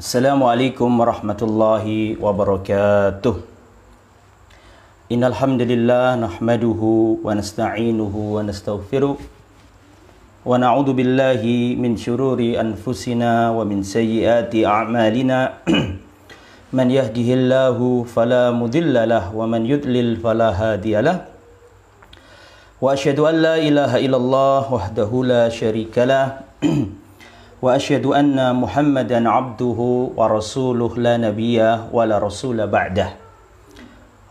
Assalamualaikum warahmatullahi wabarakatuh. Innal hamdalillah nahmaduhu wa nasta'inuhu wa nastaghfiruh wa na'udzu billahi min syururi anfusina wa min sayyiati a'malina. Man yahdihillahu fala mudilla lahu wa man yudlil fala hadiyalah. Wa asyhadu an la ilaha illallah wahdahu la syarikalah. Wa asyhadu anna Muhammadan abduhu wa rasuluh la nabiyya wa la rasula ba'dah.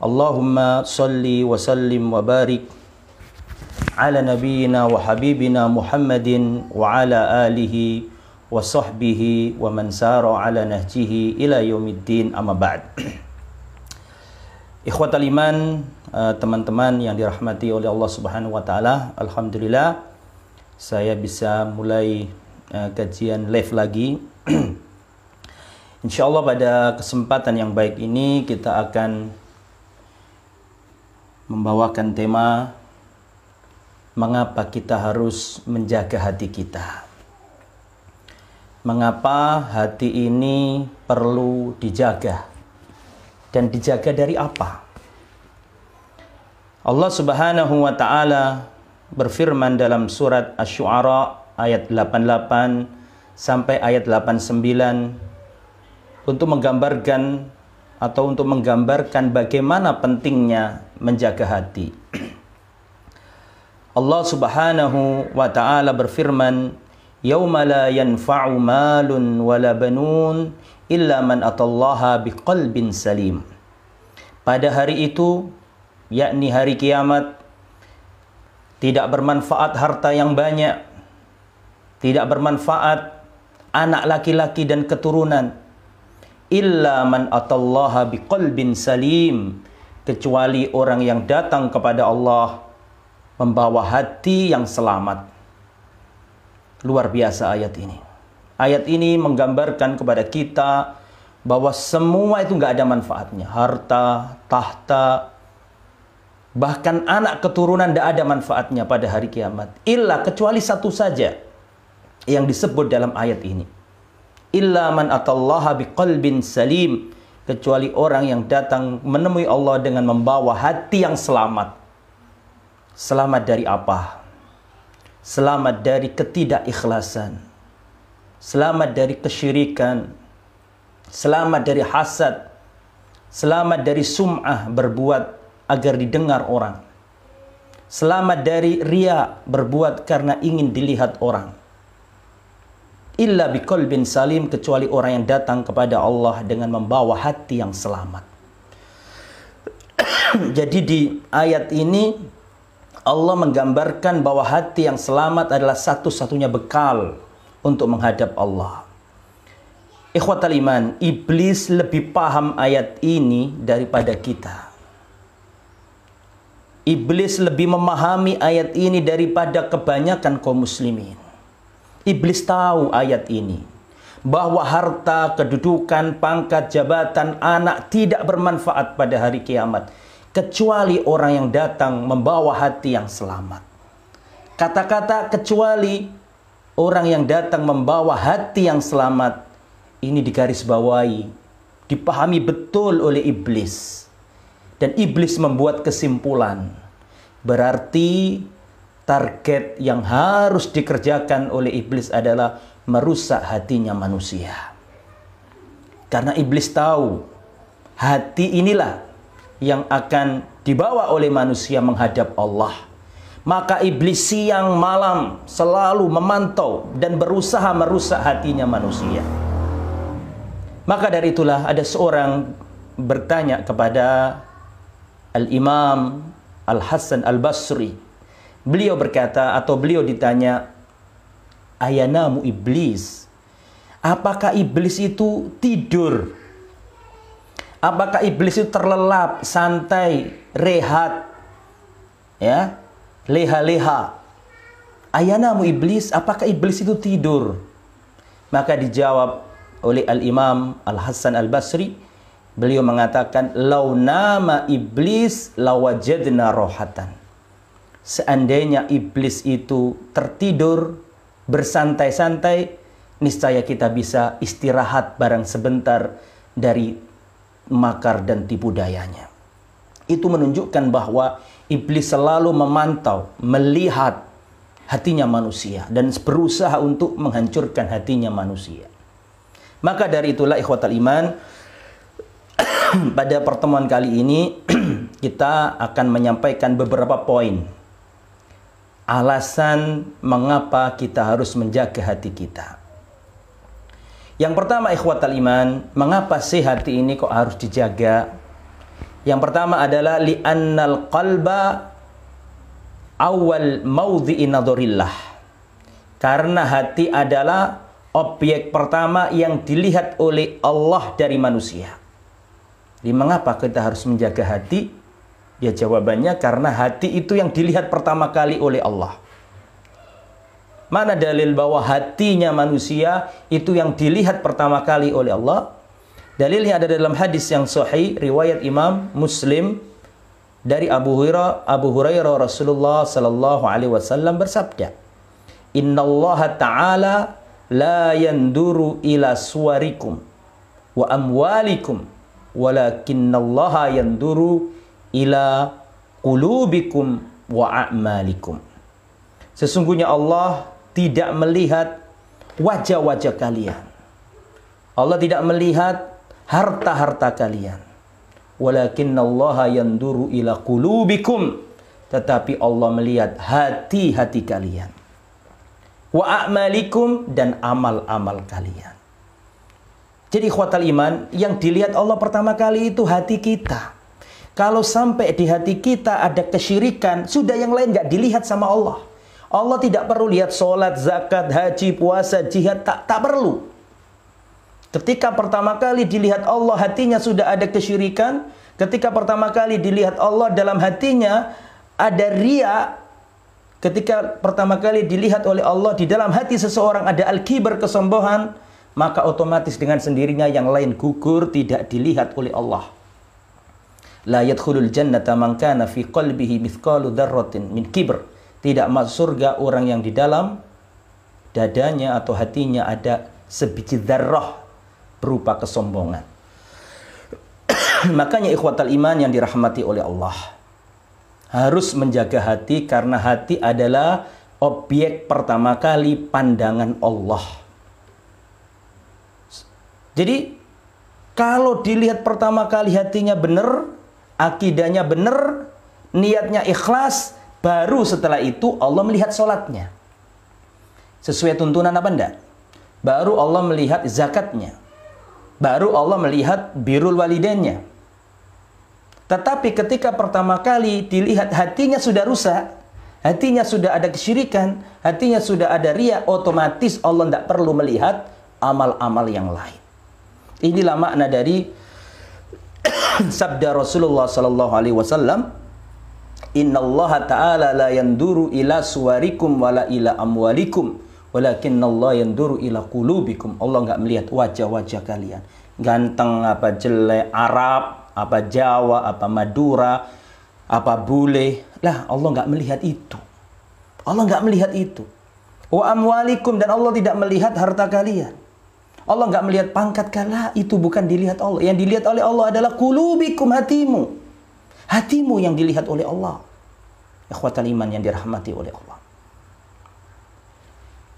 Allahumma salli wa sallim wa barik ala nabiyyina wa habibina Muhammadin wa ala alihi wa sahbihi wa man sara ala nahjihi ila yaumiddin, amma ba'd. Ikhwatal iman, teman-teman yang dirahmati oleh Allah Subhanahu wa taala, alhamdulillah saya bisa mulai kajian live lagi. Insyaallah pada kesempatan yang baik ini kita akan membawakan tema mengapa kita harus menjaga hati kita. Mengapa hati ini perlu dijaga dan dijaga dari apa? Allah Subhanahu wa taala berfirman dalam surat Asy-Syu'ara ayat 88 sampai ayat 89 untuk menggambarkan bagaimana pentingnya menjaga hati. Allah Subhanahu wa taala berfirman, "Yauma la yanfa'u malun wala banun illa man atallaha biqalbin salim." Pada hari itu, yakni hari kiamat, tidak bermanfaat harta yang banyak, tidak bermanfaat anak laki-laki dan keturunan, illa man atallaha biqalbin salim, kecuali orang yang datang kepada Allah membawa hati yang selamat. Luar biasa ayat ini. Ayat ini menggambarkan kepada kita bahwa semua itu nggak ada manfaatnya. Harta, tahta, bahkan anak keturunan tidak ada manfaatnya pada hari kiamat. Illa, kecuali satu saja yang disebut dalam ayat ini. Illa man atallaha biqalbin salim, kecuali orang yang datang menemui Allah dengan membawa hati yang selamat. Selamat dari apa? Selamat dari ketidakikhlasan, selamat dari kesyirikan, selamat dari hasad, selamat dari sum'ah, berbuat agar didengar orang, selamat dari riya, berbuat karena ingin dilihat orang. Illa biqalbin salim, kecuali orang yang datang kepada Allah dengan membawa hati yang selamat. Jadi di ayat ini Allah menggambarkan bahwa hati yang selamat adalah satu-satunya bekal untuk menghadap Allah. Ikhwatal iman, iblis lebih paham ayat ini daripada kita. Iblis lebih memahami ayat ini daripada kebanyakan kaum muslimin. Iblis tahu ayat ini, bahwa harta, kedudukan, pangkat, jabatan, anak tidak bermanfaat pada hari kiamat, kecuali orang yang datang membawa hati yang selamat. Kata-kata kecuali orang yang datang membawa hati yang selamat ini digarisbawahi, dipahami betul oleh iblis. Dan iblis membuat kesimpulan, berarti target yang harus dikerjakan oleh iblis adalah merusak hatinya manusia. Karena iblis tahu hati inilah yang akan dibawa oleh manusia menghadap Allah. Maka iblis siang malam selalu memantau dan berusaha merusak hatinya manusia. Maka dari itulah ada seorang bertanya kepada Al-Imam Al-Hasan Al-Basri. Beliau berkata, atau beliau ditanya, ayanamu iblis? Apakah iblis itu tidur? Apakah iblis itu terlelap, santai, rehat, ya, leha-leha? Ayanamu iblis? Apakah iblis itu tidur? Maka dijawab oleh Al-Imam Al-Hasan Al-Basri, beliau mengatakan, lau nama iblis lawajadna rohatan. Seandainya iblis itu tertidur, bersantai-santai, niscaya kita bisa istirahat barang sebentar dari makar dan tipu dayanya. Itu menunjukkan bahwa iblis selalu memantau, melihat hatinya manusia dan berusaha untuk menghancurkan hatinya manusia. Maka dari itulah ikhwatal iman, pada pertemuan kali ini kita akan menyampaikan beberapa poin alasan mengapa kita harus menjaga hati kita. Yang pertama ikhwatal iman, mengapa sih hati ini kok harus dijaga? Yang pertama adalah li'annal qalba awal maudhi'i nadharillah. Karena hati adalah objek pertama yang dilihat oleh Allah dari manusia. Jadi mengapa kita harus menjaga hati? Ya jawabannya karena hati itu yang dilihat pertama kali oleh Allah. Mana dalil bahwa hatinya manusia itu yang dilihat pertama kali oleh Allah? Dalilnya ada dalam hadis yang sahih riwayat Imam Muslim dari Abu Hurairah Rasulullah sallallahu alaihi wasallam bersabda, "Innallaha ta'ala la yanduru ila suwarikum wa amwalikum, walakinnallaha yanduru ila qulubikum wa a'malikum." Sesungguhnya Allah tidak melihat wajah-wajah kalian. Allah tidak melihat harta-harta kalian. Walakinnallaha yanduru ila qulubikum. Tetapi Allah melihat hati-hati kalian. Wa a'malikum, dan amal-amal kalian. Jadi ikhwatal iman, yang dilihat Allah pertama kali itu hati kita. Kalau sampai di hati kita ada kesyirikan, sudah yang lain nggak dilihat sama Allah. Allah tidak perlu lihat sholat, zakat, haji, puasa, jihad, tak perlu. Ketika pertama kali dilihat Allah hatinya sudah ada kesyirikan, ketika pertama kali dilihat Allah dalam hatinya ada riya, ketika pertama kali dilihat oleh Allah di dalam hati seseorang ada al-kibar, kesombongan, maka otomatis dengan sendirinya yang lain gugur, tidak dilihat oleh Allah. La yadkhulul jannata man kana fi qalbihi mithqalu dzarratin min kibr. Tidak masuk surga orang yang di dalam dadanya atau hatinya ada sebiji dzarrah berupa kesombongan. Makanya ikhwatal iman yang dirahmati oleh Allah, harus menjaga hati karena hati adalah objek pertama kali pandangan Allah. Jadi kalau dilihat pertama kali hatinya benar, akidahnya benar, niatnya ikhlas, baru setelah itu Allah melihat sholatnya sesuai tuntunan apa enggak, baru Allah melihat zakatnya, baru Allah melihat birrul walidainnya. Tetapi ketika pertama kali dilihat hatinya sudah rusak, hatinya sudah ada kesyirikan, hatinya sudah ada riya, otomatis Allah tidak perlu melihat amal-amal yang lain. Inilah makna dari sabda Rasulullah sallallahu alaihi wasallam, "Innallaha ta'ala la yanduru ila suwarikum wala ila amwalikum, walakinnallaha yanduru ila qulubikum." Allah enggak melihat wajah-wajah kalian. Ganteng apa jelek, Arab apa Jawa apa Madura apa bule. Lah Allah enggak melihat itu. Allah enggak melihat itu. Wa amwalikum, dan Allah tidak melihat harta kalian. Allah enggak melihat pangkat kalian. Itu bukan dilihat Allah. Yang dilihat oleh Allah adalah qulubikum, hatimu. Hatimu yang dilihat oleh Allah. Ikhwatal iman yang dirahmati oleh Allah.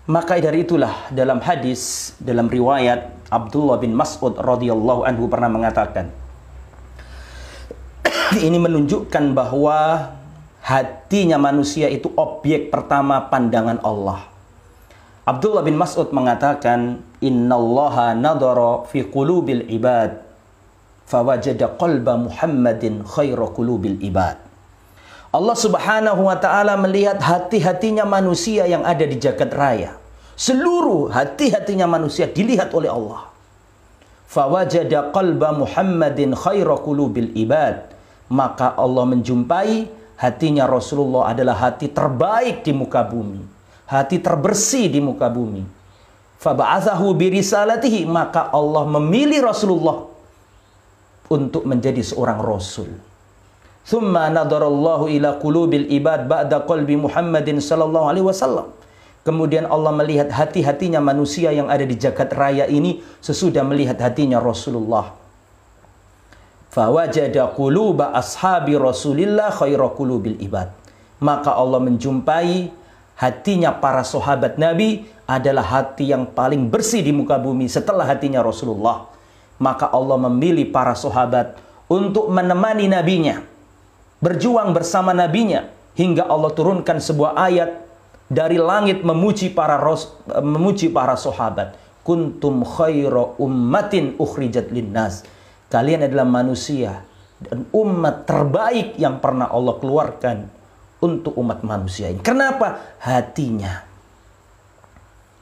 Maka dari itulah dalam hadis, dalam riwayat Abdullah bin Mas'ud radhiyallahu anhu pernah mengatakan, ini menunjukkan bahwa hatinya manusia itu objek pertama pandangan Allah. Abdullah bin Mas'ud mengatakan, "Innallaha nadhara fi qulubil ibad, fawajada qalba Muhammadin khaira qulubil ibad." Allah Subhanahu wa ta'ala melihat hati-hatinya manusia yang ada di jagat raya. Seluruh hati-hatinya manusia dilihat oleh Allah. Fawajada qalba Muhammadin khaira qulubil ibad. Maka Allah menjumpai hatinya Rasulullah adalah hati terbaik di muka bumi. Hati terbersih di muka bumi. Faba'athahu birisalatihi. Maka Allah memilih Rasulullah untuk menjadi seorang Rasul. Thumma nadarallahu ila qulubil ibad ba'da qalbi Muhammadin sallallahu alaihi wasallam. Kemudian Allah melihat hati-hatinya manusia yang ada di jagat raya ini sesudah melihat hatinya Rasulullah. Fawajada quluba ashabi Rasulillah khaira qulubil ibad. Maka Allah menjumpai hatinya para sahabat Nabi adalah hati yang paling bersih di muka bumi setelah hatinya Rasulullah. Maka Allah memilih para sahabat untuk menemani nabinya, berjuang bersama nabinya, hingga Allah turunkan sebuah ayat dari langit memuji para sahabat. Kuntum khaira ummatin ukhrijat linnas. Kalian adalah manusia dan umat terbaik yang pernah Allah keluarkan untuk umat manusia ini. Kenapa? Hatinya.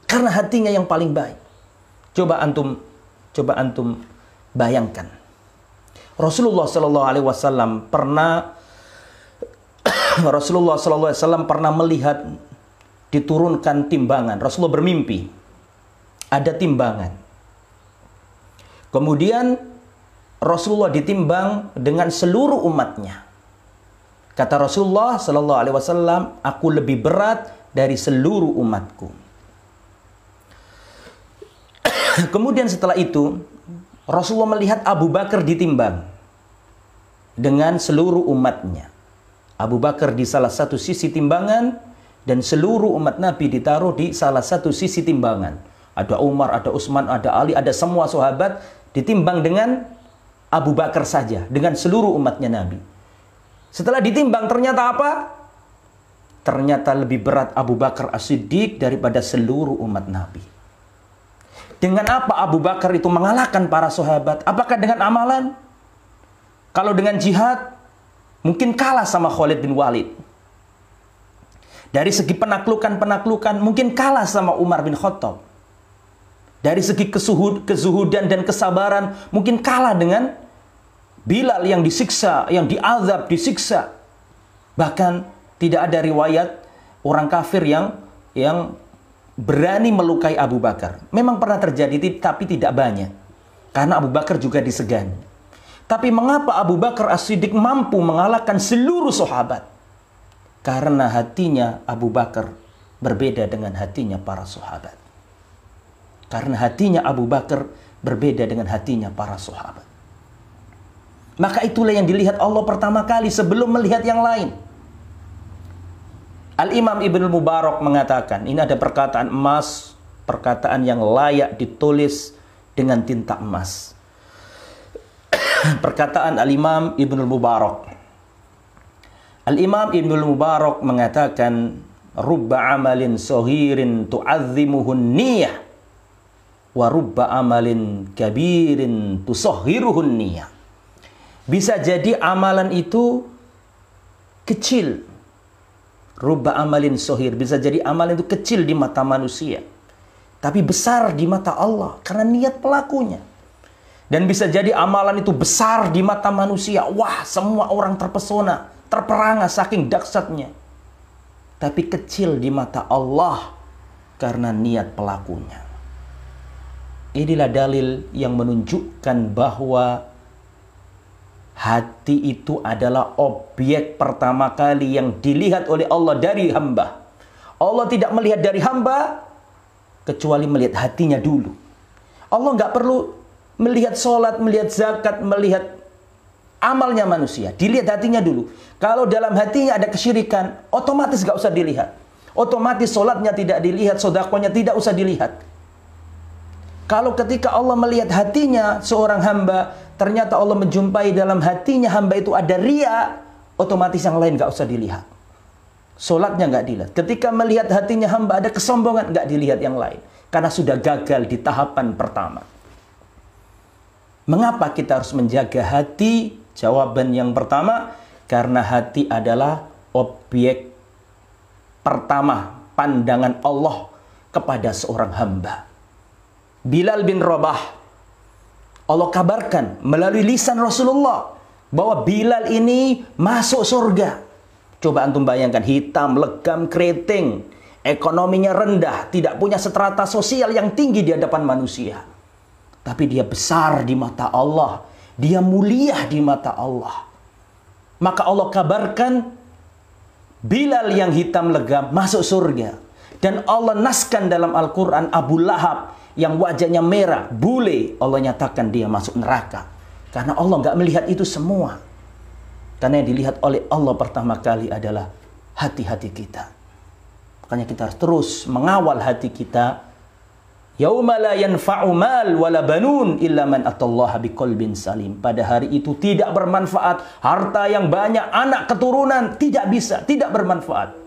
Karena hatinya yang paling baik. Coba antum bayangkan. Rasulullah SAW pernah melihat diturunkan timbangan. Rasulullah bermimpi ada timbangan. Kemudian Rasulullah ditimbang dengan seluruh umatnya. Kata Rasulullah SAW, aku lebih berat dari seluruh umatku. Kemudian setelah itu Rasulullah melihat Abu Bakar ditimbang dengan seluruh umatnya. Abu Bakar di salah satu sisi timbangan dan seluruh umat Nabi ditaruh di salah satu sisi timbangan. Ada Umar, ada Utsman, ada Ali, ada semua sahabat ditimbang dengan Abu Bakar saja, dengan seluruh umatnya Nabi. Setelah ditimbang ternyata apa? Ternyata lebih berat Abu Bakar As-Siddiq daripada seluruh umat Nabi. Dengan apa Abu Bakar itu mengalahkan para sahabat? Apakah dengan amalan? Kalau dengan jihad, mungkin kalah sama Khalid bin Walid. Dari segi penaklukan, mungkin kalah sama Umar bin Khattab. Dari segi kezuhudan dan kesabaran, mungkin kalah dengan Bilal yang disiksa, yang diazab, disiksa. Bahkan tidak ada riwayat orang kafir yang berani melukai Abu Bakar. Memang pernah terjadi, tapi tidak banyak. Karena Abu Bakar juga disegani. Tapi mengapa Abu Bakar As-Siddiq mampu mengalahkan seluruh sahabat? Karena hatinya Abu Bakar berbeda dengan hatinya para sahabat. Karena hatinya Abu Bakar berbeda dengan hatinya para sahabat. Maka itulah yang dilihat Allah pertama kali sebelum melihat yang lain. Al-Imam Ibnu Mubarak mengatakan, ini ada perkataan emas, perkataan yang layak ditulis dengan tinta emas. Perkataan Al-Imam Ibnu Mubarak. Al-Imam Ibnu Mubarak mengatakan, rubba amalin sohirin tu'azzimuhun niyah, wa rubba amalin kabirin tusohiruhun niyah. Bisa jadi amalan itu kecil. Rubba amalin sohir. Bisa jadi amalan itu kecil di mata manusia, tapi besar di mata Allah karena niat pelakunya. Dan bisa jadi amalan itu besar di mata manusia. Wah, semua orang terpesona, terperangah saking dahsyatnya. Tapi kecil di mata Allah karena niat pelakunya. Inilah dalil yang menunjukkan bahwa hati itu adalah objek pertama kali yang dilihat oleh Allah dari hamba. Allah tidak melihat dari hamba kecuali melihat hatinya dulu. Allah nggak perlu melihat sholat, melihat zakat, melihat amalnya manusia. Dilihat hatinya dulu. Kalau dalam hatinya ada kesyirikan, otomatis nggak usah dilihat. Otomatis sholatnya tidak dilihat, sedekahnya tidak usah dilihat. Kalau ketika Allah melihat hatinya seorang hamba, ternyata Allah menjumpai dalam hatinya hamba itu ada riya, otomatis yang lain nggak usah dilihat. Sholatnya nggak dilihat. Ketika melihat hatinya hamba ada kesombongan, nggak dilihat yang lain. Karena sudah gagal di tahapan pertama. Mengapa kita harus menjaga hati? Jawaban yang pertama, karena hati adalah objek pertama pandangan Allah kepada seorang hamba. Bilal bin Rabah, Allah kabarkan melalui lisan Rasulullah bahwa Bilal ini masuk surga. Coba antum bayangkan, hitam, legam, keriting, ekonominya rendah, tidak punya strata sosial yang tinggi di hadapan manusia. Tapi dia besar di mata Allah, dia mulia di mata Allah. Maka Allah kabarkan Bilal yang hitam legam masuk surga. Dan Allah naskan dalam Al-Quran Abu Lahab yang wajahnya merah, bule, Allah nyatakan dia masuk neraka. Karena Allah nggak melihat itu semua. Karena yang dilihat oleh Allah pertama kali adalah hati-hati kita. Makanya kita harus terus mengawal hati kita. Yauma la yanfa'u mal wala banun illa man atallaha biqalbin salim. Pada hari itu tidak bermanfaat harta yang banyak, anak keturunan, tidak bisa, tidak bermanfaat.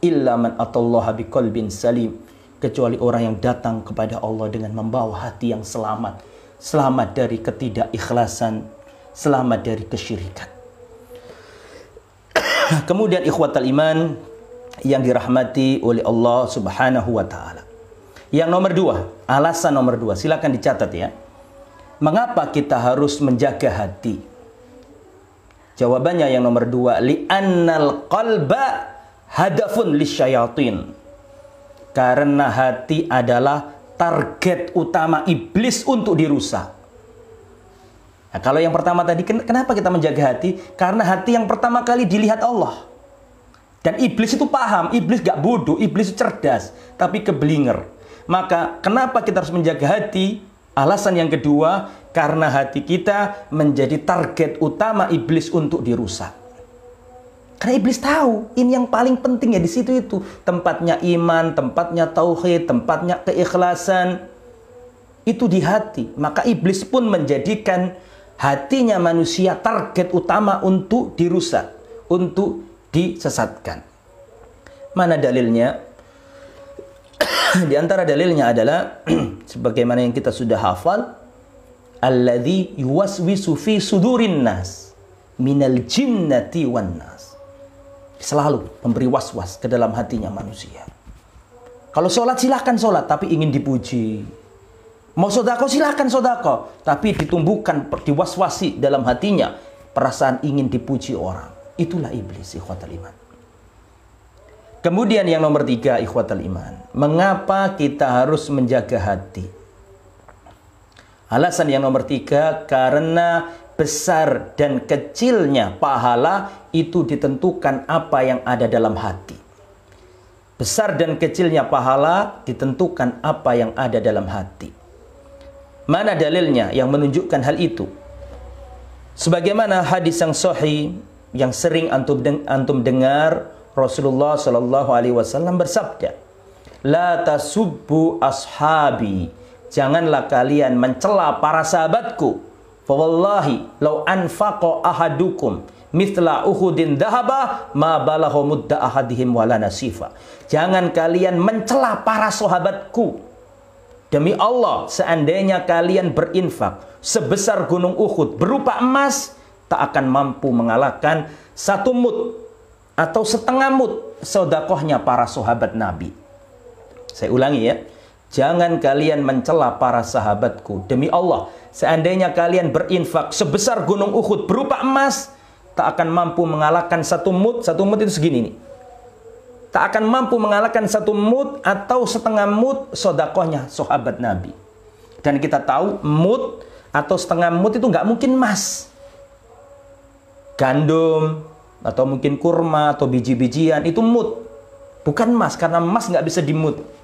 Illa man atallaha biqalbin salim, kecuali orang yang datang kepada Allah dengan membawa hati yang selamat. Selamat dari ketidakikhlasan, selamat dari kesyirikan. Kemudian ikhwatal iman yang dirahmati oleh Allah Subhanahu wa taala. Yang nomor dua, alasan nomor dua, silakan dicatat ya. Mengapa kita harus menjaga hati? Jawabannya yang nomor dua, li'annal qalba hadafun lisyayatin. Karena hati adalah target utama iblis untuk dirusak. Nah, kalau yang pertama tadi, kenapa kita menjaga hati? Karena hati yang pertama kali dilihat Allah. Dan iblis itu paham, iblis gak bodoh, iblis itu cerdas, tapi keblinger. Maka kenapa kita harus menjaga hati? Alasan yang kedua, karena hati kita menjadi target utama iblis untuk dirusak. Karena iblis tahu ini yang paling penting ya di situ itu. Tempatnya iman, tempatnya tauhid, tempatnya keikhlasan. Itu di hati. Maka iblis pun menjadikan hatinya manusia target utama untuk dirusak, untuk disesatkan. Mana dalilnya? Di antara dalilnya adalah sebagaimana yang kita sudah hafal, alladzi yuwaswisu fi sudurin nas minal jinnati wan nas. Selalu memberi was-was ke dalam hatinya manusia. Kalau sholat silahkan sholat, tapi ingin dipuji. Mau sodako silahkan sodako, tapi ditumbuhkan, diwaswasi dalam hatinya perasaan ingin dipuji orang. Itulah iblis, ikhwatal iman. Kemudian yang nomor tiga, ikhwatal iman. Mengapa kita harus menjaga hati? Alasan yang nomor tiga, karena besar dan kecilnya pahala itu ditentukan apa yang ada dalam hati. Besar dan kecilnya pahala ditentukan apa yang ada dalam hati. Mana dalilnya yang menunjukkan hal itu? Sebagaimana hadis yang sahih yang sering antum dengar, Rasulullah Shallallahu Alaihi Wasallam bersabda, "La tasubbu ashabi." Janganlah kalian mencela para sahabatku. Fawallahi law anfaqa ahadukum mithla Uhudin dhahaba ma balagha mudda ahadihim wala nasifa. Jangan kalian mencela para sahabatku. Demi Allah, seandainya kalian berinfak sebesar gunung Uhud berupa emas, tak akan mampu mengalahkan satu mud atau setengah mud sedekahnya para sahabat Nabi. Saya ulangi ya. Jangan kalian mencela para sahabatku. Demi Allah, seandainya kalian berinfak sebesar gunung Uhud berupa emas, tak akan mampu mengalahkan satu mud. Satu mud itu segini nih. Tak akan mampu mengalahkan satu mud atau setengah mud sedekahnya sahabat Nabi. Dan kita tahu mud atau setengah mud itu nggak mungkin emas. Gandum atau mungkin kurma atau biji-bijian itu mud. Bukan emas, karena emas nggak bisa dimud.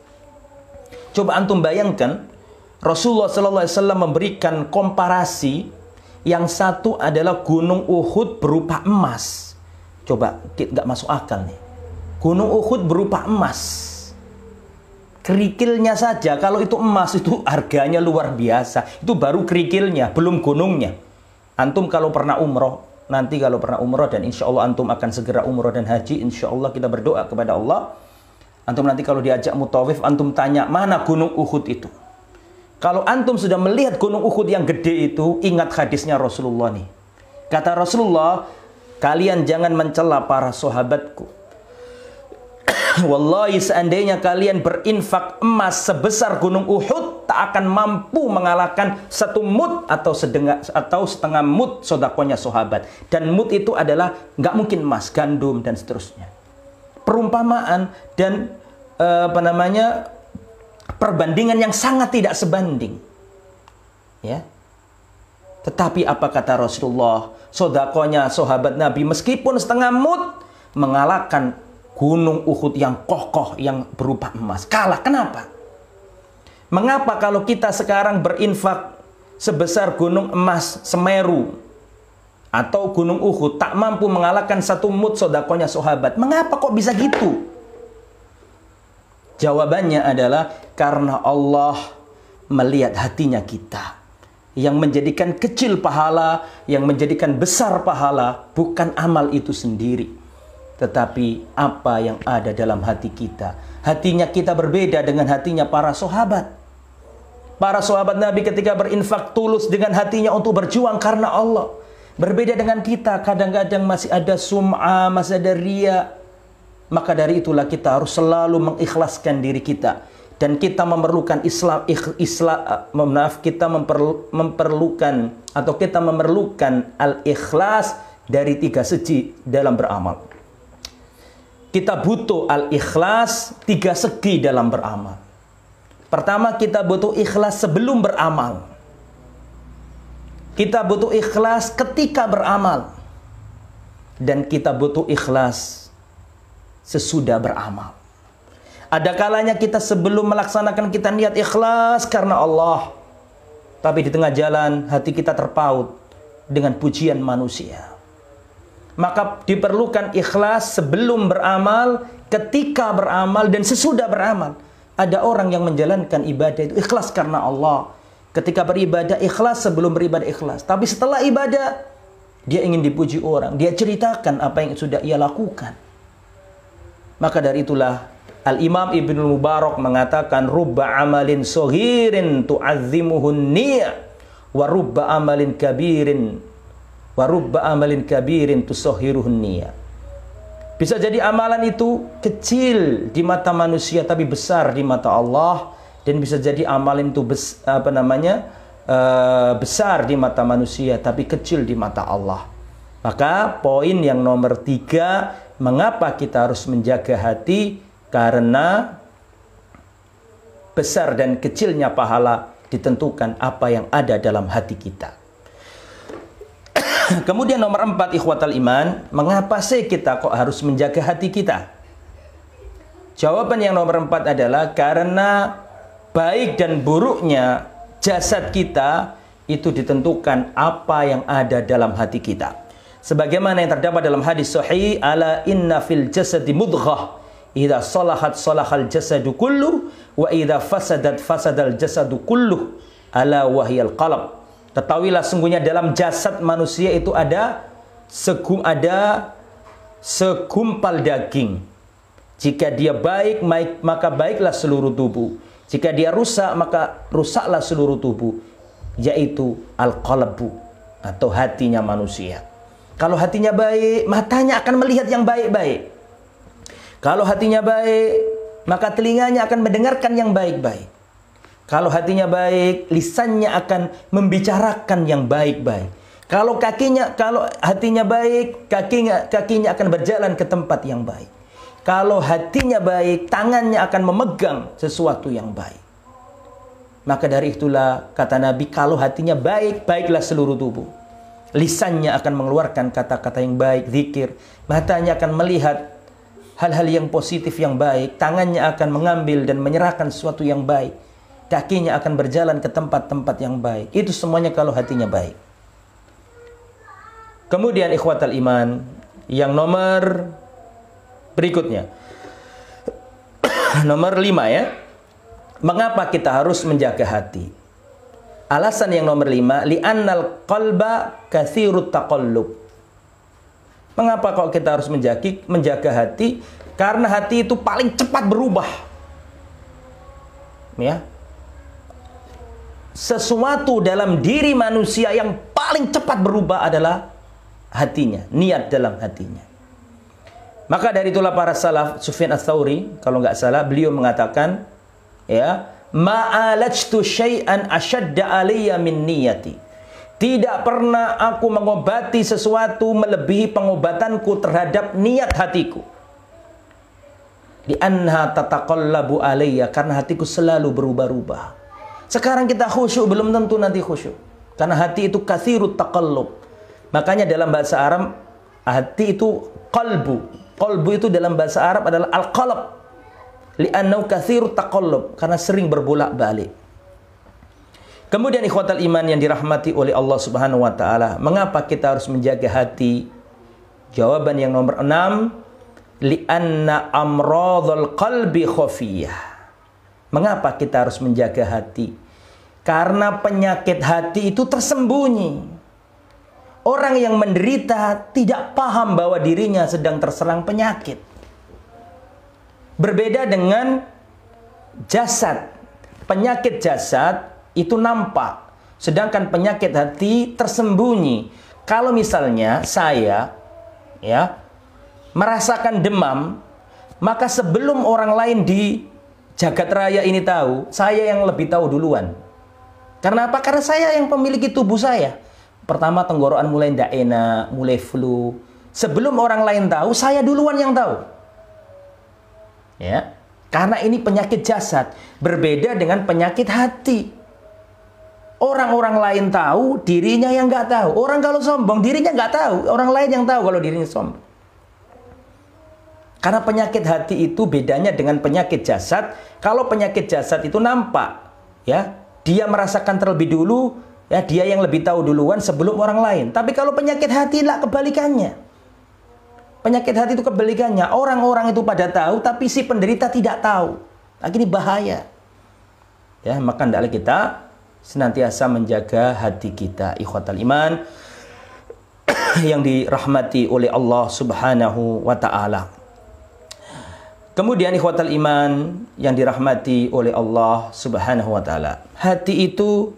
Coba antum bayangkan, Rasulullah SAW memberikan komparasi, yang satu adalah gunung Uhud berupa emas. Coba, nggak masuk akal nih. Gunung Uhud berupa emas. Kerikilnya saja, kalau itu emas itu harganya luar biasa. Itu baru kerikilnya, belum gunungnya. Antum kalau pernah umroh, nanti kalau pernah umroh, dan insya Allah antum akan segera umroh dan haji, insya Allah kita berdoa kepada Allah. Antum nanti kalau diajak mutawif, antum tanya, mana gunung Uhud itu? Kalau antum sudah melihat gunung Uhud yang gede itu, ingat hadisnya Rasulullah nih. Kata Rasulullah, kalian jangan mencela para sahabatku. Wallahi, seandainya kalian berinfak emas sebesar gunung Uhud, tak akan mampu mengalahkan satu mud atau setengah mud sedekahnya sahabat. Dan mud itu adalah nggak mungkin emas, gandum dan seterusnya. Perumpamaan dan perbandingan yang sangat tidak sebanding, ya. Tetapi apa kata Rasulullah? Sedekahnya sahabat Nabi meskipun setengah mud mengalahkan Gunung Uhud yang kokoh, yang berupa emas. Kalah. Kenapa? Mengapa kalau kita sekarang berinfak sebesar gunung emas Semeru atau gunung Uhud tak mampu mengalahkan satu mud sodakonya sahabat? Mengapa kok bisa gitu? Jawabannya adalah karena Allah melihat hatinya kita. Yang menjadikan kecil pahala, yang menjadikan besar pahala, bukan amal itu sendiri, tetapi apa yang ada dalam hati kita. Hatinya kita berbeda dengan hatinya para sahabat. Para sahabat Nabi ketika berinfak tulus dengan hatinya untuk berjuang karena Allah. Berbeda dengan kita, kadang-kadang masih ada sum'ah, masih ada riya. Maka dari itulah kita harus selalu mengikhlaskan diri kita. Dan kita memerlukan kita memerlukan al-ikhlas dari 3 segi dalam beramal. Kita butuh al-ikhlas 3 segi dalam beramal. Pertama, kita butuh ikhlas sebelum beramal. Kita butuh ikhlas ketika beramal. Dan kita butuh ikhlas sesudah beramal. Ada kalanya kita sebelum melaksanakan kita niat ikhlas karena Allah. Tapi di tengah jalan hati kita terpaut dengan pujian manusia. Maka diperlukan ikhlas sebelum beramal, ketika beramal, dan sesudah beramal. Ada orang yang menjalankan ibadah itu ikhlas karena Allah. Ketika beribadah ikhlas, sebelum beribadah ikhlas. Tapi setelah ibadah, dia ingin dipuji orang. Dia ceritakan apa yang sudah ia lakukan. Maka dari itulah Al-Imam Ibnu Mubarak mengatakan, rubba amalin soghirin tu'azzimuhun niyah, wa rubba amalin kabirin tusohiruhun niyah. Bisa jadi amalan itu kecil di mata manusia tapi besar di mata Allah, dan bisa jadi amalan itu besar di mata manusia tapi kecil di mata Allah. Maka poin yang nomor 3, mengapa kita harus menjaga hati? Karena besar dan kecilnya pahala ditentukan apa yang ada dalam hati kita. Kemudian nomor 4, ikhwatal iman, mengapa sih kita kok harus menjaga hati kita? Jawaban yang nomor 4 adalah karena baik dan buruknya jasad kita itu ditentukan apa yang ada dalam hati kita. Sebagaimana yang terdapat dalam hadis sahih, ala inna fil jasadi mudghah, idza salahat salahal jasadu kullu, wa idza fasadat fasadal jasadu kullu, ala wahyal qalb. Ketahuilah sungguhnya dalam jasad manusia itu ada segumpal daging. Jika dia baik, maka baiklah seluruh tubuh. Jika dia rusak, maka rusaklah seluruh tubuh, yaitu al-qalbu atau hatinya manusia. Kalau hatinya baik, matanya akan melihat yang baik-baik. Kalau hatinya baik, maka telinganya akan mendengarkan yang baik-baik. Kalau hatinya baik, lisannya akan membicarakan yang baik-baik. Kalau hatinya baik, kakinya akan berjalan ke tempat yang baik. Kalau hatinya baik, tangannya akan memegang sesuatu yang baik. Maka dari itulah kata Nabi, kalau hatinya baik, baiklah seluruh tubuh. Lisannya akan mengeluarkan kata-kata yang baik, zikir. Matanya akan melihat hal-hal yang positif yang baik. Tangannya akan mengambil dan menyerahkan sesuatu yang baik. Kakinya akan berjalan ke tempat-tempat yang baik. Itu semuanya kalau hatinya baik. Kemudian ikhwatal iman, yang nomor berikutnya. Nomor 5 ya. Mengapa kita harus menjaga hati? Alasan yang nomor 5, li'annal qalba katsirut taqallub. Mengapa kok kita harus menjaga hati? Karena hati itu paling cepat berubah. Ya. Sesuatu dalam diri manusia yang paling cepat berubah adalah hatinya, niat dalam hatinya. Maka dari itulah para salaf, Sufyan Ats-Tsauri, kalau nggak salah, beliau mengatakan, ya, ma'alajtu syai'an ashadda alayya min niyati. Tidak pernah aku mengobati sesuatu melebihi pengobatanku terhadap niat hatiku. Di anha tataqallabu alayya, karena hatiku selalu berubah-ubah. Sekarang kita khusyuk, belum tentu nanti khusyuk. Karena hati itu katsirut taqallub. Makanya dalam bahasa Arab, hati itu qalbu. Qalbu itu dalam bahasa Arab adalah al-qalb. Li'annahu katsirut taqallub, karena sering berbolak-balik. Kemudian ikhwatal iman yang dirahmati oleh Allah Subhanahu wa taala, mengapa kita harus menjaga hati? Jawaban yang nomor 6, li'anna amradhal qalbi khafiyah. Mengapa kita harus menjaga hati? Karena penyakit hati itu tersembunyi. Orang yang menderita tidak paham bahwa dirinya sedang terserang penyakit. Berbeda dengan jasad. Penyakit jasad itu nampak, sedangkan penyakit hati tersembunyi. Kalau misalnya saya merasakan demam, maka sebelum orang lain di jagat raya ini tahu, saya yang lebih tahu duluan. Karena apa? Karena saya yang memiliki tubuh saya. Pertama tenggorokan mulai tidak enak, mulai flu. Sebelum orang lain tahu, saya duluan yang tahu. Ya, karena ini penyakit jasad, berbeda dengan penyakit hati. Orang-orang lain tahu, dirinya yang nggak tahu. Orang kalau sombong, dirinya nggak tahu. Orang lain yang tahu kalau dirinya sombong. Karena penyakit hati itu bedanya dengan penyakit jasad. Kalau penyakit jasad itu nampak, ya, dia merasakan terlebih dulu, ya, dia yang lebih tahu duluan sebelum orang lain. Tapi kalau penyakit hati lah kebalikannya. Penyakit hati itu kebalikannya. Orang-orang itu pada tahu, tapi si penderita tidak tahu. Lagi ini bahaya. Ya, maka hendaklah kita senantiasa menjaga hati kita, ikhwatal iman yang dirahmati oleh Allah Subhanahu wa taala. Kemudian ikhwatal iman yang dirahmati oleh Allah Subhanahu wa taala. Hati itu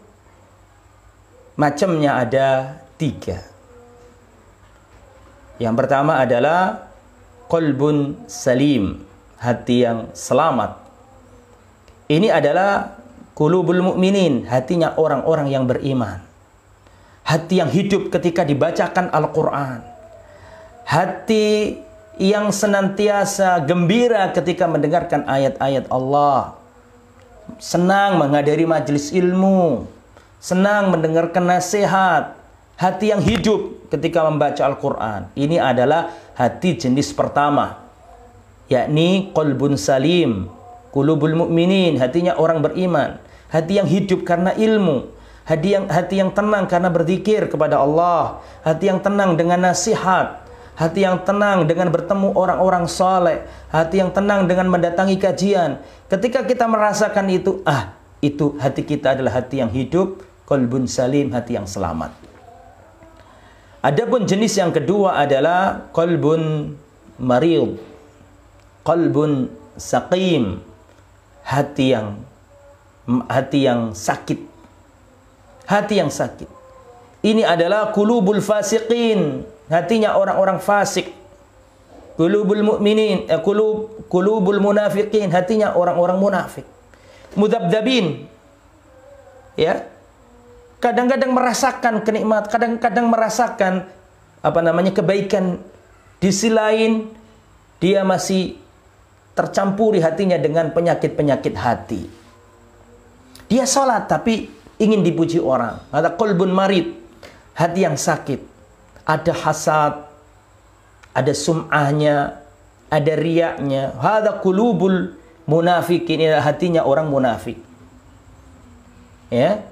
macamnya ada 3. Yang pertama adalah qalbun salim, hati yang selamat. Ini adalah qulubul mu'minin, hatinya orang-orang yang beriman. Hati yang hidup ketika dibacakan Al-Quran. Hati yang senantiasa gembira ketika mendengarkan ayat-ayat Allah. Senang menghadiri majelis ilmu. Senang mendengarkan nasihat. Hati yang hidup ketika membaca Al-Quran. Ini adalah hati jenis pertama, yakni qalbun salim, qulubul mu'minin, hatinya orang beriman. Hati yang hidup karena ilmu. Hati yang tenang karena berzikir kepada Allah. Hati yang tenang dengan nasihat. Hati yang tenang dengan bertemu orang-orang saleh. Hati yang tenang dengan mendatangi kajian. Ketika kita merasakan itu, itu hati kita adalah hati yang hidup, qalbun salim, hati yang selamat. Adapun jenis yang kedua adalah qalbun marid, qalbun saqim, hati yang sakit. Hati yang sakit. Ini adalah qulubul fasiqin, hatinya orang-orang fasik. Qulubul mu'minin, qulubul munafiqin, hatinya orang-orang munafik. Mudzabdzabin. Ya. Kadang-kadang merasakan kenikmatan, kadang-kadang merasakan kebaikan. Di sisi lain dia masih tercampuri hatinya dengan penyakit-penyakit hati. Dia sholat tapi ingin dipuji orang. Ada qalbun marid, hati yang sakit. Ada hasad, ada sum'ahnya, ada riyaknya. Hada qulubul munafikin, ini hatinya orang munafik. Ya.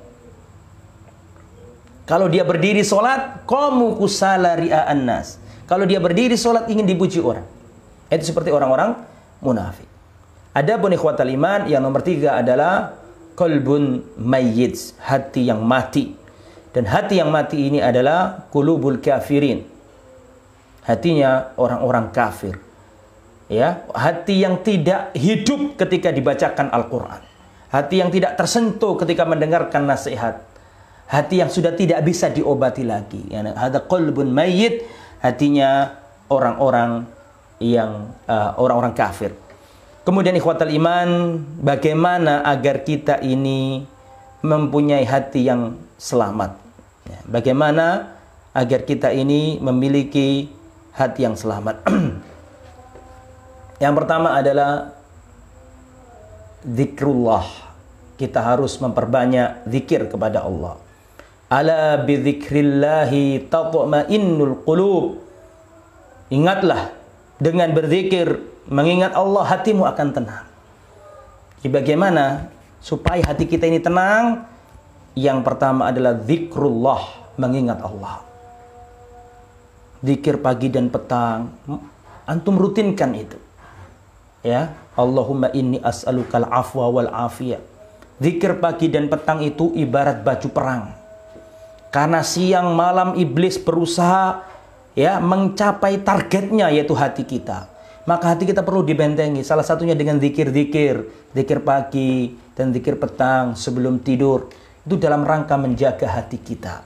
Kalau dia berdiri sholat, qamu kusala ria'an nas. Kalau dia berdiri sholat ingin dipuji orang. Itu seperti orang-orang munafik. Adapun ikhwatal iman yang nomor 3 adalah qalbun mayyit, hati yang mati. Dan hati yang mati ini adalah qulubul kafirin. Hatinya orang-orang kafir. Ya, hati yang tidak hidup ketika dibacakan Al-Qur'an. Hati yang tidak tersentuh ketika mendengarkan nasihat. Hati yang sudah tidak bisa diobati lagi. Ada qalbun mayyit, hatinya orang-orang yang orang-orang kafir. Kemudian ikhwatal iman, bagaimana agar kita ini mempunyai hati yang selamat? Bagaimana agar kita ini memiliki hati yang selamat? Yang pertama adalah zikrullah. Kita harus memperbanyak zikir kepada Allah. Ala bidzikrillahi tatma'innul qulub. Ingatlah dengan berzikir, mengingat Allah, hatimu akan tenang. Jadi bagaimana supaya hati kita ini tenang? Yang pertama adalah zikrullah, mengingat Allah. Zikir pagi dan petang, antum rutinkan itu. Ya, Allahumma inni as'alukal afwa wal afiyah. Zikir pagi dan petang itu ibarat baju perang. Karena siang malam iblis berusaha ya mencapai targetnya, yaitu hati kita. Maka hati kita perlu dibentengi. Salah satunya dengan zikir-zikir, zikir pagi dan zikir petang sebelum tidur. Itu dalam rangka menjaga hati kita.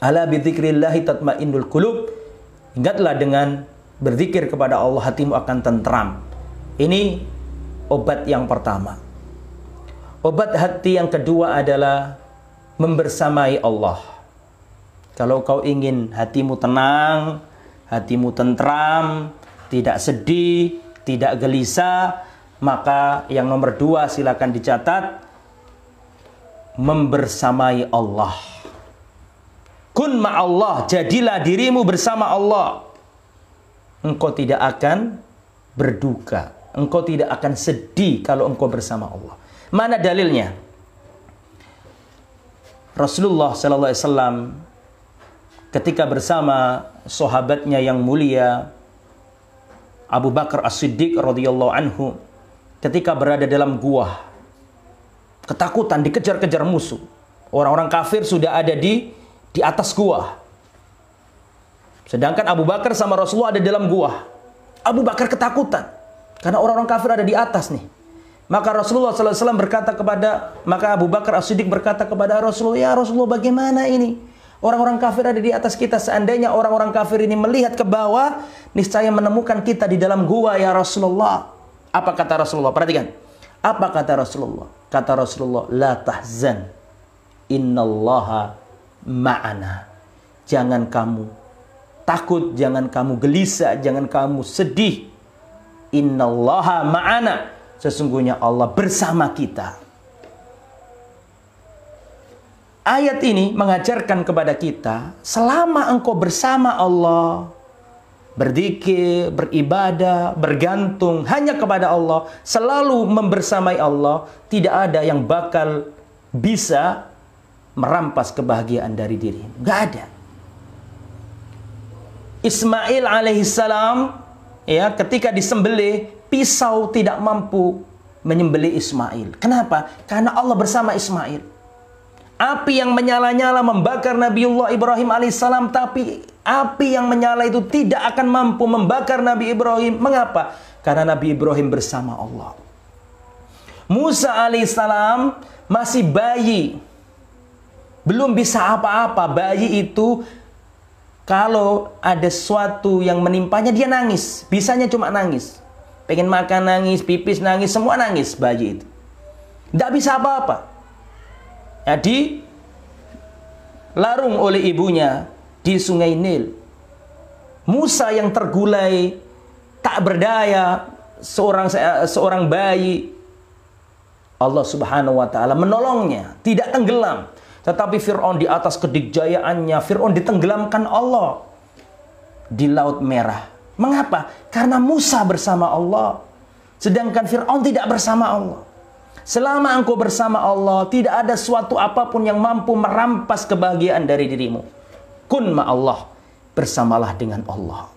Ala bidzikrillahi tatmainnul qulub. Ingatlah dengan berzikir kepada Allah, hatimu akan tentram. Ini obat yang pertama. Obat hati yang kedua adalah membersamai Allah. Kalau kau ingin hatimu tenang, hatimu tentram, tidak sedih, tidak gelisah, maka yang nomor dua silakan dicatat, membersamai Allah. Kun ma'allah, jadilah dirimu bersama Allah. Engkau tidak akan berduka, engkau tidak akan sedih kalau engkau bersama Allah. Mana dalilnya? Rasulullah sallallahu alaihi wasallam ketika bersama sahabatnya yang mulia Abu Bakar As-Siddiq radhiyallahu anhu, ketika berada dalam gua, ketakutan, dikejar-kejar musuh. Orang-orang kafir sudah ada di atas gua. Sedangkan Abu Bakar sama Rasulullah ada dalam gua. Abu Bakar ketakutan karena orang-orang kafir ada di atas nih. Maka Rasulullah SAW maka Abu Bakar As-Siddiq berkata kepada Rasulullah, ya Rasulullah, bagaimana ini? Orang-orang kafir ada di atas kita. Seandainya orang-orang kafir ini melihat ke bawah, niscaya menemukan kita di dalam gua, ya Rasulullah. Apa kata Rasulullah? Perhatikan. Apa kata Rasulullah? Kata Rasulullah, la tahzan, innallaha ma'ana. Jangan kamu takut, jangan kamu gelisah, jangan kamu sedih. Innallaha ma'ana. Sesungguhnya Allah bersama kita. Ayat ini mengajarkan kepada kita, selama engkau bersama Allah, berzikir, beribadah, bergantung hanya kepada Allah, selalu membersamai Allah, tidak ada yang bakal bisa merampas kebahagiaan dari dirimu. Gak ada. Ismail alaihissalam, ya, ketika disembelih, pisau tidak mampu menyembelih Ismail. Kenapa? Karena Allah bersama Ismail. Api yang menyala-nyala membakar Nabiullah Ibrahim alaihissalam, tapi api yang menyala itu tidak akan mampu membakar Nabi Ibrahim. Mengapa? Karena Nabi Ibrahim bersama Allah. Musa alaihissalam masih bayi, belum bisa apa-apa. Bayi itu kalau ada sesuatu yang menimpanya dia nangis. Bisanya cuma nangis. Pengen makan nangis, pipis nangis, semua nangis bayi itu. Tidak bisa apa-apa. Jadi larung oleh ibunya di sungai Nil. Musa yang tergulai, tak berdaya, seorang bayi, Allah subhanahu wa ta'ala menolongnya, tidak tenggelam. Tetapi Fir'aun di atas kedikjayaannya, Fir'aun ditenggelamkan Allah di Laut Merah. Mengapa? Karena Musa bersama Allah, sedangkan Fir'aun tidak bersama Allah. Selama engkau bersama Allah, tidak ada suatu apapun yang mampu merampas kebahagiaan dari dirimu. Kun ma'allah, bersamalah dengan Allah.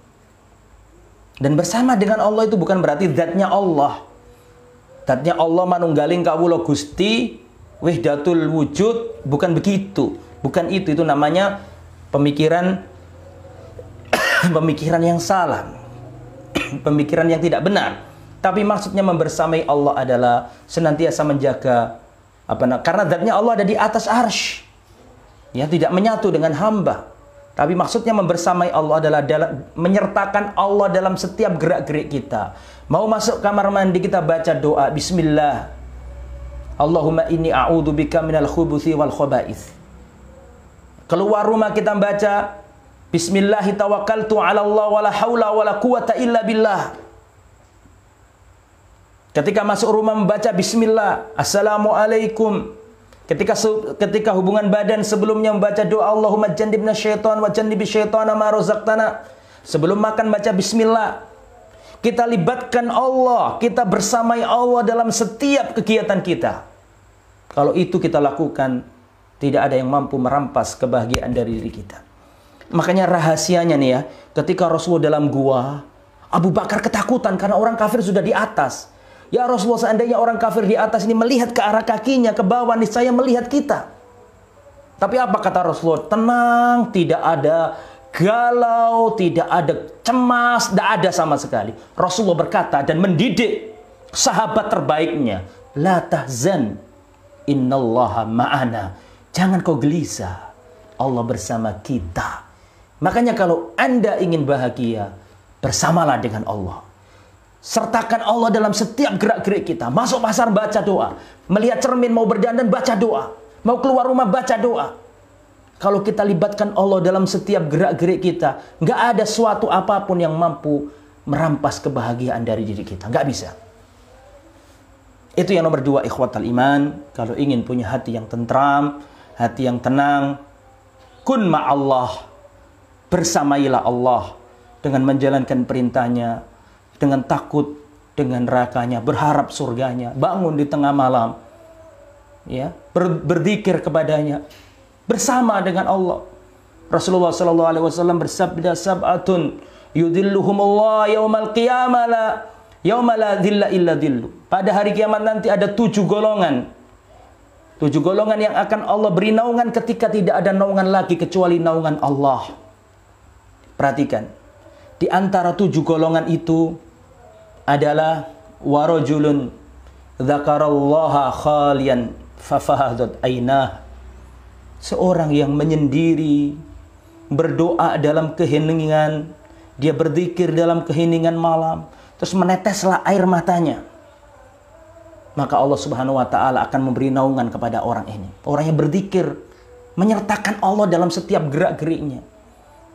Dan bersama dengan Allah itu bukan berarti zatnya Allah. Zatnya Allah manunggaling kawula Gusti, wahdatul wujud, bukan begitu. Bukan itu namanya pemikiran pemikiran yang salah. Pemikiran yang tidak benar. Tapi maksudnya membersamai Allah adalah senantiasa menjaga karena zatnya Allah ada di atas arsy. Ya, tidak menyatu dengan hamba. Tapi maksudnya membersamai Allah adalah menyertakan Allah dalam setiap gerak-gerik kita. Mau masuk kamar mandi kita baca doa bismillah. Allahumma inni a'udzubika minal khubuthi wal khaba'ith. Keluar rumah kita baca bismillahi tawakkaltu 'ala Allah wala haula wala quwata illa billah. Ketika masuk rumah membaca bismillah, assalamualaikum. Ketika hubungan badan sebelumnya membaca doa Allahumma jannibna syaitan wa jannibi syaitana ma razaqtana. Sebelum makan baca bismillah. Kita libatkan Allah, kita bersamai Allah dalam setiap kegiatan kita. Kalau itu kita lakukan, tidak ada yang mampu merampas kebahagiaan dari diri kita. Makanya rahasianya nih ya, ketika Rasulullah dalam gua, Abu Bakar ketakutan karena orang kafir sudah di atas. Ya Rasulullah, seandainya orang kafir di atas ini melihat ke arah kakinya, ke bawah, niscaya melihat kita. Tapi apa kata Rasulullah? Tenang, tidak ada galau, tidak ada cemas, tidak ada sama sekali. Rasulullah berkata dan mendidik sahabat terbaiknya, la tahzan, innallaha ma'ana. Jangan kau gelisah, Allah bersama kita. Makanya kalau Anda ingin bahagia, bersamalah dengan Allah. Sertakan Allah dalam setiap gerak-gerik kita. Masuk pasar, baca doa. Melihat cermin, mau berdandan, baca doa. Mau keluar rumah, baca doa. Kalau kita libatkan Allah dalam setiap gerak-gerik kita, nggak ada suatu apapun yang mampu merampas kebahagiaan dari diri kita. Nggak bisa. Itu yang nomor 2, ikhwatal iman. Kalau ingin punya hati yang tentram, hati yang tenang, kun ma'allah. Bersamailah Allah dengan menjalankan perintahnya, dengan takut dengan nerakanya, berharap surganya, bangun di tengah malam, ya, berzikir kepadanya, bersama dengan Allah. Rasulullah SAW bersabda, sab'atun yudhilluhumullah yaumal qiyamah yauma la dhilla illa dhillu. Pada hari kiamat nanti ada 7 golongan. 7 golongan yang akan Allah beri naungan ketika tidak ada naungan lagi kecuali naungan Allah. Perhatikan, di antara 7 golongan itu adalah warajulun dzakarallaha khalian fafahadat ainah. Seorang yang menyendiri, berdoa dalam keheningan, dia berzikir dalam keheningan malam, terus meneteslah air matanya. Maka Allah Subhanahu wa taala akan memberi naungan kepada orang ini. Orang yang berzikir, menyertakan Allah dalam setiap gerak-geriknya.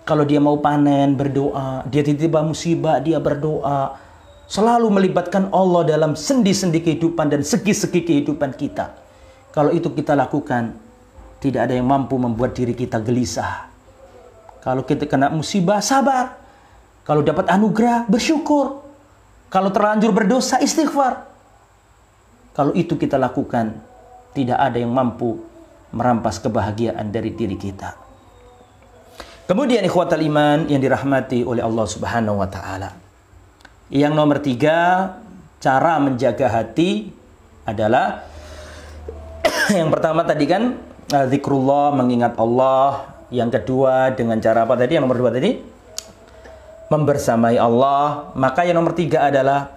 Kalau dia mau panen, berdoa. Dia tiba-tiba musibah, dia berdoa. Selalu melibatkan Allah dalam sendi-sendi kehidupan dan segi-segi kehidupan kita. Kalau itu kita lakukan, tidak ada yang mampu membuat diri kita gelisah. Kalau kita kena musibah, sabar. Kalau dapat anugerah, bersyukur. Kalau terlanjur berdosa, istighfar. Kalau itu kita lakukan, tidak ada yang mampu merampas kebahagiaan dari diri kita. Kemudian ikhwatal iman yang dirahmati oleh Allah Subhanahu wa taala. Yang nomor 3, cara menjaga hati adalah yang pertama tadi kan zikrullah, mengingat Allah. Yang kedua dengan cara apa tadi? Yang nomor 2 tadi membersamai Allah. Maka yang nomor 3 adalah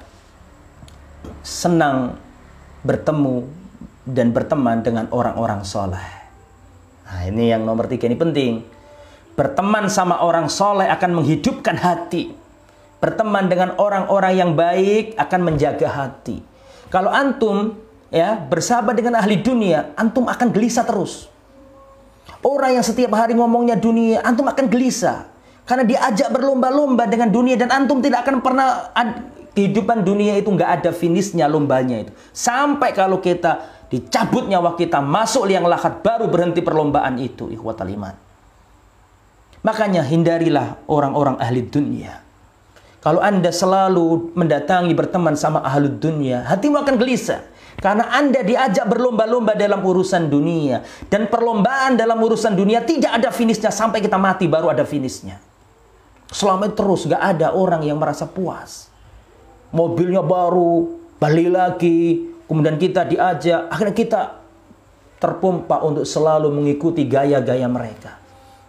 senang bertemu dan berteman dengan orang-orang soleh. Nah, ini yang nomor 3 ini penting. Berteman sama orang soleh akan menghidupkan hati. Berteman dengan orang-orang yang baik akan menjaga hati. Kalau antum ya bersahabat dengan ahli dunia, antum akan gelisah terus. Orang yang setiap hari ngomongnya dunia, antum akan gelisah. Karena diajak berlomba-lomba dengan dunia dan antum tidak akan pernah, kehidupan dunia itu nggak ada finishnya lombanya itu. Sampai kalau kita dicabut nyawa kita, masuk liang lahat, baru berhenti perlombaan itu, ikhwatal iman. Makanya hindarilah orang-orang ahli dunia. Kalau Anda selalu mendatangi berteman sama ahli dunia, hatimu akan gelisah. Karena Anda diajak berlomba-lomba dalam urusan dunia. Dan perlombaan dalam urusan dunia tidak ada finishnya. Sampai kita mati baru ada finishnya. Selama itu terus gak ada orang yang merasa puas. Mobilnya baru, balik lagi. Kemudian kita diajak. Akhirnya kita terpompa untuk selalu mengikuti gaya-gaya mereka.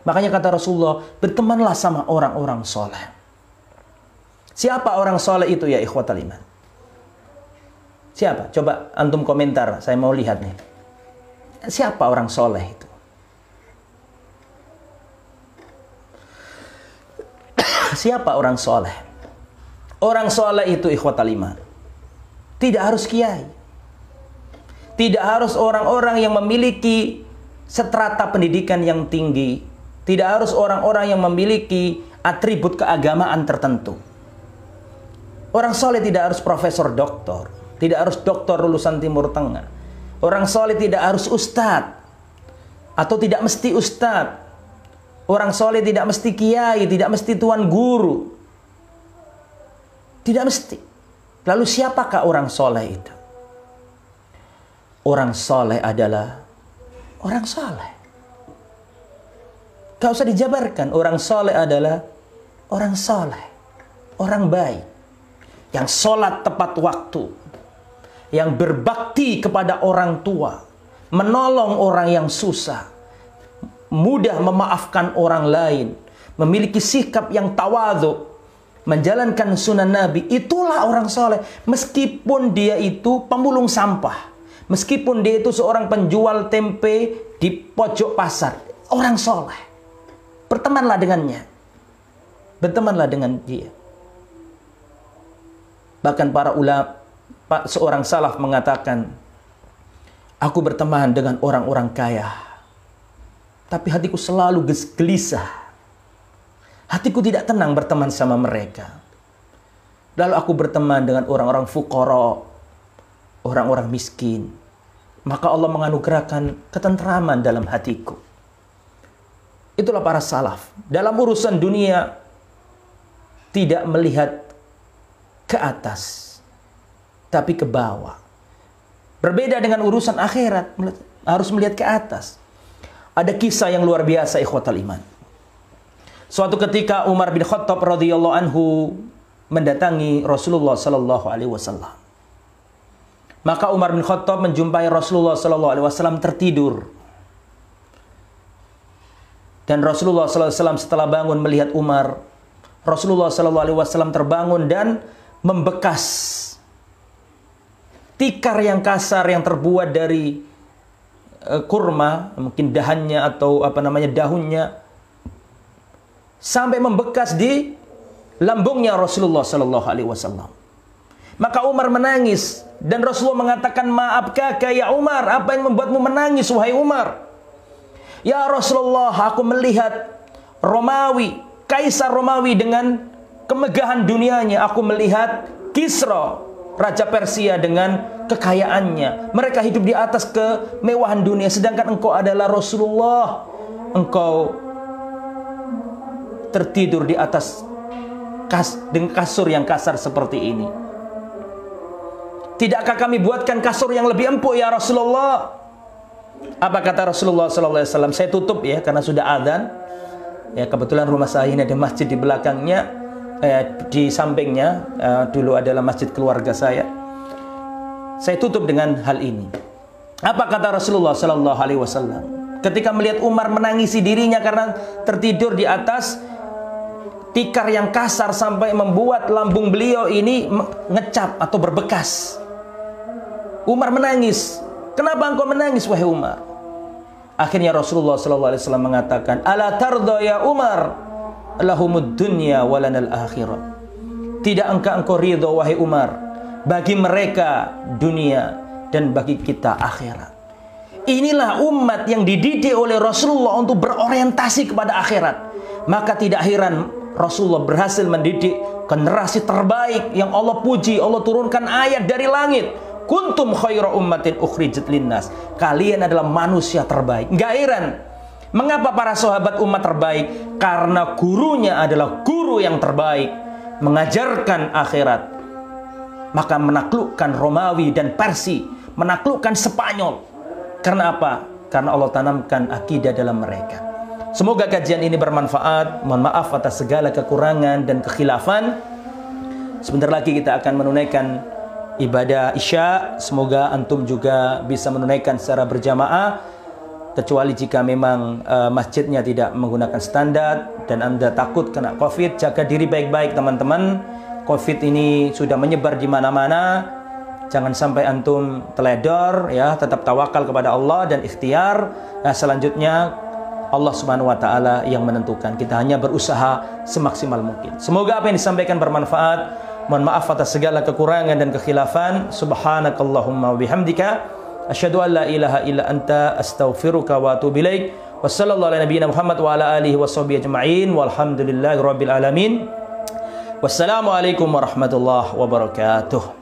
Makanya kata Rasulullah, bertemanlah sama orang-orang soleh. Siapa orang soleh itu ya ikhwatal iman? Siapa? Coba antum komentar, saya mau lihat nih. Siapa orang soleh itu? Siapa orang soleh? Orang soleh itu ikhwatal iman. Tidak harus kiai. Tidak harus orang-orang yang memiliki strata pendidikan yang tinggi. Tidak harus orang-orang yang memiliki atribut keagamaan tertentu. Orang soleh tidak harus profesor doktor. Tidak harus doktor lulusan Timur Tengah. Orang soleh tidak harus ustadz. Atau tidak mesti ustadz. Orang soleh tidak mesti kiai. Tidak mesti tuan guru. Tidak mesti. Lalu siapakah orang soleh itu? Orang soleh adalah orang soleh. Gak usah dijabarkan. Orang soleh adalah orang soleh, orang baik, yang sholat tepat waktu, yang berbakti kepada orang tua, menolong orang yang susah, mudah memaafkan orang lain, memiliki sikap yang tawadhu, menjalankan sunnah Nabi. Itulah orang soleh. Meskipun dia itu pemulung sampah, meskipun dia itu seorang penjual tempe di pojok pasar, orang soleh. Bertemanlah dengannya, bertemanlah dengan dia. Bahkan para ulama, seorang salaf mengatakan, aku berteman dengan orang-orang kaya, tapi hatiku selalu gelisah. Hatiku tidak tenang berteman sama mereka. Lalu aku berteman dengan orang-orang fuqara, orang-orang miskin. Maka Allah menganugerahkan ketentraman dalam hatiku. Itulah para salaf. Dalam urusan dunia, tidak melihat ke atas, tapi ke bawah. Berbeda dengan urusan akhirat, harus melihat ke atas. Ada kisah yang luar biasa, ikhwatal iman. Suatu ketika Umar bin Khattab radhiyallahu anhu mendatangi Rasulullah sallallahu alaihi wasallam. Maka Umar bin Khattab menjumpai Rasulullah sallallahu alaihi wasallam tertidur. Dan Rasulullah sallallahu alaihi wasallam setelah bangun melihat Umar, Rasulullah sallallahu alaihi wasallam terbangun dan membekas tikar yang kasar yang terbuat dari kurma, mungkin dahannya atau daunnya, sampai membekas di lambungnya Rasulullah sallallahu alaihi wasallam. Maka Umar menangis dan Rasulullah mengatakan, "Maafkah ya Umar? Apa yang membuatmu menangis wahai Umar?" "Ya Rasulullah, aku melihat Romawi, Kaisar Romawi dengan kemegahan dunianya. Aku melihat Kisra, Raja Persia dengan kekayaannya. Mereka hidup di atas kemewahan dunia. Sedangkan engkau adalah Rasulullah. Engkau tertidur di atas dengan kasur yang kasar seperti ini. Tidakkah kami buatkan kasur yang lebih empuk ya Rasulullah?" Apa kata Rasulullah SAW? Saya tutup ya, karena sudah adzan. Ya, kebetulan rumah saya ini ada masjid di belakangnya, di sampingnya dulu adalah masjid keluarga saya. Saya tutup dengan hal ini. Apa kata Rasulullah SAW? Ketika melihat Umar menangisi dirinya karena tertidur di atas tikar yang kasar sampai membuat lambung beliau ini ngecap atau berbekas. Umar menangis. "Kenapa engkau menangis wahai Umar?" Akhirnya Rasulullah SAW mengatakan, "Ala tarda ya Umar, lahumud dunya walanal akhirah." Tidak engkau ridho wahai Umar, bagi mereka dunia dan bagi kita akhirat. Inilah umat yang dididik oleh Rasulullah untuk berorientasi kepada akhirat. Maka tidak heran Rasulullah berhasil mendidik generasi terbaik yang Allah puji. Allah turunkan ayat dari langit, "Kuntum khaira ummatin ukhrijat linnas." Kalian adalah manusia terbaik. Enggak heran mengapa para sahabat umat terbaik, karena gurunya adalah guru yang terbaik, mengajarkan akhirat. Maka menaklukkan Romawi dan Persia, menaklukkan Spanyol. Karena apa? Karena Allah tanamkan akidah dalam mereka. Semoga kajian ini bermanfaat. Mohon maaf atas segala kekurangan dan kekhilafan. Sebentar lagi kita akan menunaikan ibadah Isya. Semoga antum juga bisa menunaikan secara berjamaah, kecuali jika memang masjidnya tidak menggunakan standar dan Anda takut kena Covid. Jaga diri baik-baik teman-teman. Covid ini sudah menyebar di mana-mana. Jangan sampai antum teledor ya, tetap tawakal kepada Allah dan ikhtiar. Nah, selanjutnya Allah Subhanahu wa taala yang menentukan. Kita hanya berusaha semaksimal mungkin. Semoga apa yang disampaikan bermanfaat. Mohon maaf atas segala kekurangan dan kekhilafan. Subhanakallahumma wa bihamdika asyhadu an la ilaha illa anta astaghfiruka wa atubu ilaik. Wassallallahu ala nabiyyina Muhammad wa ala alihi washabbihi ajma'in walhamdulillahi rabbil alamin. Wassalamualaikum warahmatullahi wabarakatuh.